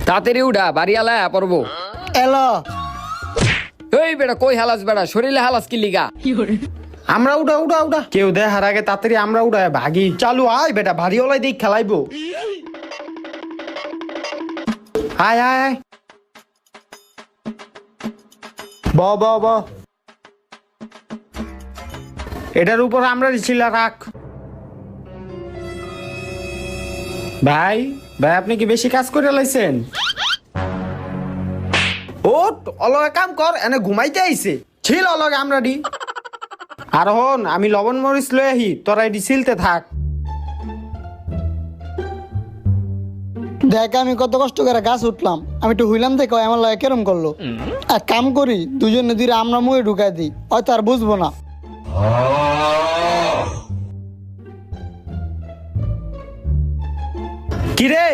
তাড়াতাড়ি উঠা বাড়ি আলা পড়বো। এলো এই বেটা কই হালাস বেটা শরীরে হালাস কি লিগা? আমরা উঠা উঠা উঠা কেউ দেখার আগে তাড়াতাড়ি আমরা উঠায় ভাগি। চালু আয় বেটা, ভারী ওলাই দিক খেলাইবো। আয় আয় আয়, ব ব ব, এটার উপর আমরা ছিলা রাখ। ভাই ভাই আপনি কি বেশি কাজ করে লাইছেন? ও অলগে কাম কর, এনে ঘুমাইতে আইছে। ছিল অলগে আমরা ডি। আর হন আমি লবণ মরিচ লই আহি, তোরা এটি ছিলতে থাক। দেখ আমি কত কষ্ট করে গাছ উঠলাম, আমি একটু হইলাম দেখো আমার লাগে কেরম করলো। এক কাম করি দুজনে ধীরে আমরা মুয়ে ঢুকাই দিই, হয়তো আর বুঝবো না। কিরে